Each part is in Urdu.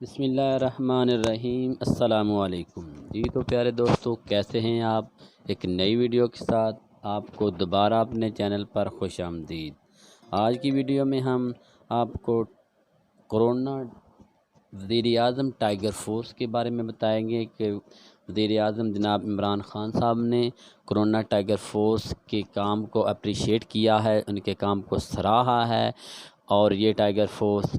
بسم اللہ الرحمن الرحیم۔ السلام علیکم جی۔ تو پیارے دوستو، کیسے ہیں آپ؟ ایک نئی ویڈیو کے ساتھ آپ کو دوبارہ اپنے چینل پر خوش آمدید۔ آج کی ویڈیو میں ہم آپ کو کورونا وزیر اعظم ٹائیگر فورس کے بارے میں بتائیں گے کہ وزیر اعظم جناب عمران خان صاحب نے کورونا ٹائیگر فورس کے کام کو اپریشیٹ کیا ہے، ان کے کام کو سراہا ہے، اور یہ ٹائیگر فورس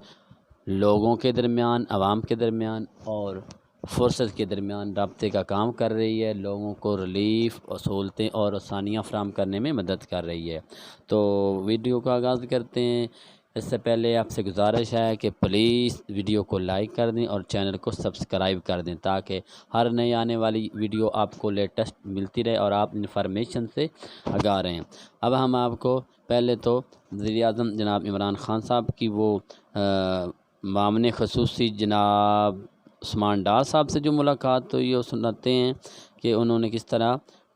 لوگوں کے درمیان، عوام کے درمیان اور فورسز کے درمیان رابطے کا کام کر رہی ہے، لوگوں کو ریلیف اور سہولتیں اور آسانیاں فراہم کرنے میں مدد کر رہی ہے۔ تو ویڈیو کا آغاز کرتے ہیں۔ اس سے پہلے آپ سے گزارش ہے کہ پلیز ویڈیو کو لائک کر دیں اور چینل کو سبسکرائب کر دیں تاکہ ہر نئی آنے والی ویڈیو آپ کو لیٹسٹ ملتی رہے اور آپ انفارمیشن سے آگاہ رہیں۔ اب ہم آپ کو پہلے تو وزیر اعظم جناب عمران خان صاحب کی وہ معاون خصوصی جناب عثمان ڈار صاحب سے جو ملاقات ہوئی وہ سناتے ہیں کہ انہوں نے کس طرح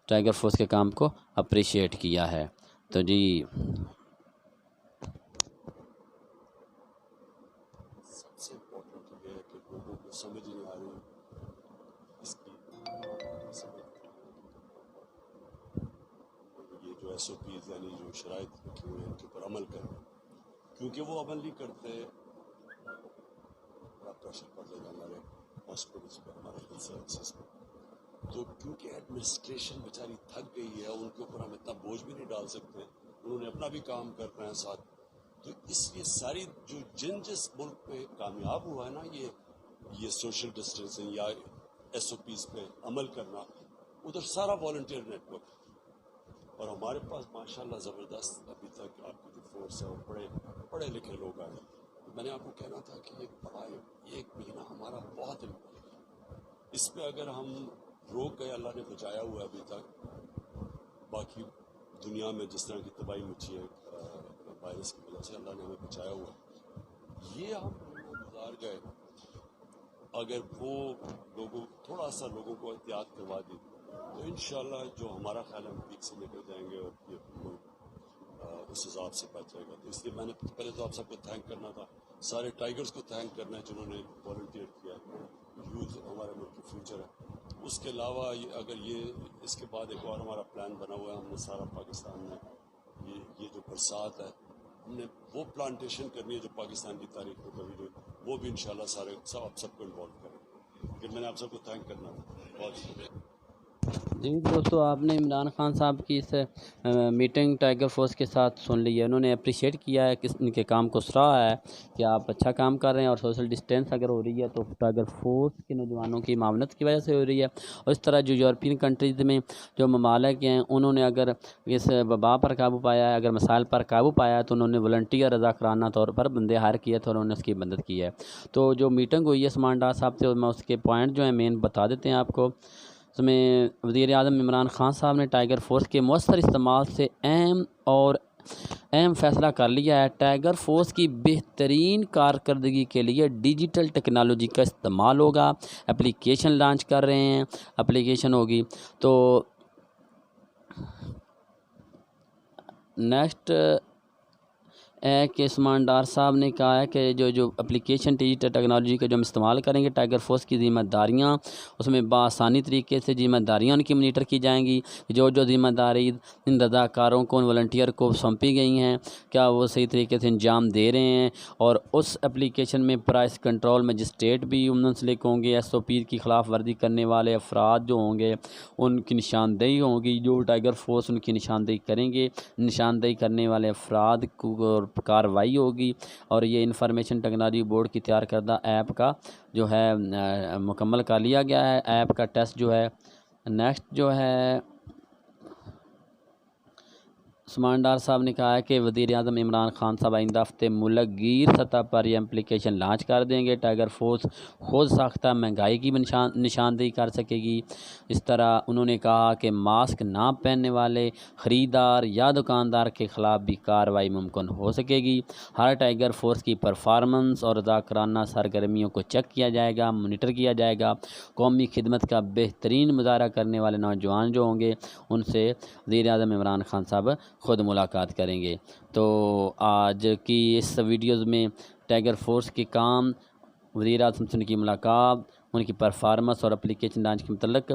ٹائیگر فورس کے کام کو اپریشیٹ کیا ہے۔ تو جی سب سے امپورٹنٹ یہ ہے کہ لوگوں کو سمجھ نہیں آ رہی اس کی یہ جو ایس او پیز یعنی جو شرائط رکھی ہوئی ہیں ان کے اوپر عمل کریں، کیونکہ وہ عمل نہیں کرتے بڑا پریشر پڑ جائے گا ہمارے ہاسپٹلس پہ، ہمارے ہیلتھ سروسز پہ۔ تو کیونککہ ایڈمنسٹریشن بیچاری تھک گئی ہے، ان کے اوپر ہم اتنا بوجھ بھی نہیں ڈال سکتے، انہوں نے اپنا بھی کام کرنا ہے ساتھ۔ تو اس لیے ساری جو جس ملک پہ کامیاب ہوا ہے نا یہ سوشل ڈسٹینسنگ یا ایس او پیز پہ عمل کرنا، ادھر سارا والنٹیئر نیٹ ورک، اور ہمارے پاس ماشاءاللہ زبردست ابھی تک آپ کی جو فورس ہے وہ پڑھے لکھے لوگ آئے۔ میں نے آپ کو کہنا تھا کہ یہ ایک مہینہ ہمارا بہت امپورٹنٹ، اس پہ اگر ہم روک گئے، اللہ نے بچایا ہوا ہے ابھی تک، باقی دنیا میں جس طرح کی تباہی مچی ہے وائرس کی وجہ سے، اللہ نے ہمیں بچایا ہوا ہے، یہ ہم گزار گئے، اگر وہ تھوڑا سا لوگوں کو احتیاط کروا دی تو انشاءاللہ جو ہمارا خیال ہے ہم پیک سے نکل جائیں گے اور یہ ملک اس حساب سے بچ جائے گا۔ تو اس لیے میں نے پہلے تو آپ سب کو تھینک کرنا تھا، سارے ٹائیگرز کو تھینک کرنا ہے جنہوں نے والنٹیئر کیا ہے۔ یوتھ ہمارے ملک کی فیوچر ہے۔ اس کے علاوہ اگر اس کے بعد ایک اور ہمارا پلان بنا ہوا ہے، ہم نے سارا پاکستان میں یہ جو برسات ہے ہم نے وہ پلانٹیشن کرنی ہے جو پاکستان کی تاریخ میں کبھی نہیں، وہ بھی انشاءاللہ سب کو انوالو کریں گے۔ میں نے آپ سب کو تھینک کرنا تھا، بہت شکریہ۔ جی دوستو، آپ نے عمران خان صاحب کی اس میٹنگ ٹائیگر فورس کے ساتھ سن لی ہے۔ انہوں نے اپریشیٹ کیا ہے کہ ان کے کام کو سراہا ہے کہ آپ اچھا کام کر رہے ہیں، اور سوشل ڈسٹینس اگر ہو رہی ہے تو ٹائیگر فورس کے نوجوانوں کی معاونت کی وجہ سے ہو رہی ہے۔ اور اس طرح جو یورپین کنٹریز میں جو ممالک ہیں انہوں نے اگر اس وبا پر قابو پایا ہے، اگر مسائل پر قابو پایا ہے، تو انہوں نے والنٹیئر رضاکارانہ طور پر بندے ہائر کیے تھے اور انہوں نے اس کی مدد کی ہے۔ تو جو میٹنگ ہوئی ہے عثمان ڈار صاحب سے، میں اس کے پوائنٹ جو ہیں مین بتا دیتے ہیں آپ کو۔ اس میں وزیر اعظم عمران خان صاحب نے ٹائیگر فورس کے مؤثر استعمال سے اہم فیصلہ کر لیا ہے۔ ٹائیگر فورس کی بہترین کارکردگی کے لیے ڈیجیٹل ٹیکنالوجی کا استعمال ہوگا۔ اپلیکیشن لانچ کر رہے ہیں، اپلیکیشن ہوگی۔ تو نیکسٹ ہے کہ عثمان ڈار صاحب نے کہا ہے کہ جو اپلیکیشن ڈیجیٹل ٹیکنالوجی کا جو ہم استعمال کریں گے، ٹائیگر فورس کی ذمہ داریاں اس میں بآسانی طریقے سے ذمہ داریاں ان کی مانیٹر کی جائیں گی۔ جو ذمہ داری ان رضاکاروں کو، ان والنٹیئر کو سونپی گئی ہیں، کیا وہ صحیح طریقے سے انجام دے رہے ہیں، اور اس اپلیکیشن میں پرائس کنٹرول مجسٹریٹ بھی منسلک ہوں گے۔ ایس او پی کی خلاف ورزی کرنے والے افراد جو ہوں گے ان کی نشاندہی ہوگی، جو ٹائیگر فورس ان کی نشاندہی کریں گے، نشاندہی کرنے والے افراد کو کارروائی ہوگی۔ اور یہ انفارمیشن ٹیکنالوجی بورڈ کی تیار کردہ ایپ کا جو ہے مکمل کر لیا گیا ہے، ایپ کا ٹیسٹ جو ہے۔ نیکسٹ جو ہے عثمان ڈار صاحب نے کہا ہے کہ وزیر اعظم عمران خان صاحب آئندہ ہفتے ملک گیر سطح پر یہ اپلیکیشن لانچ کر دیں گے۔ ٹائیگر فورس خود ساختہ مہنگائی کی نشاندہی کر سکے گی۔ اس طرح انہوں نے کہا کہ ماسک نہ پہننے والے خریدار یا دکاندار کے خلاف بھی کارروائی ممکن ہو سکے گی۔ ہر ٹائیگر فورس کی پرفارمنس اور رضاکارانہ سرگرمیوں کو چیک کیا جائے گا، مانیٹر کیا جائے گا۔ قومی خدمت کا بہترین مظاہرہ کرنے والے نوجوان جو ہوں گے ان سے وزیر اعظم عمران خان صاحب خود ملاقات کریں گے۔ تو آج کی اس ویڈیوز میں ٹائیگر فورس کے کام وزیر اعظم سے ان کی ملاقات، ان کی پرفارمنس اور اپلیکیشن لانچ کے متعلق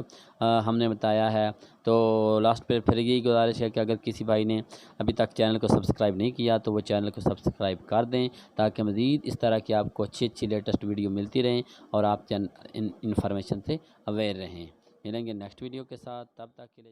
ہم نے بتایا ہے۔ تو لاسٹ پہ پھر یہی گزارش ہے کہ اگر کسی بھائی نے ابھی تک چینل کو سبسکرائب نہیں کیا تو وہ چینل کو سبسکرائب کر دیں، تاکہ مزید اس طرح کی آپ کو اچھی لیٹسٹ ویڈیو ملتی رہیں اور آپ انفارمیشن سے اویئر رہیں۔ ملیں گے نیکسٹ ویڈیو کے ساتھ، تب تک کے لیے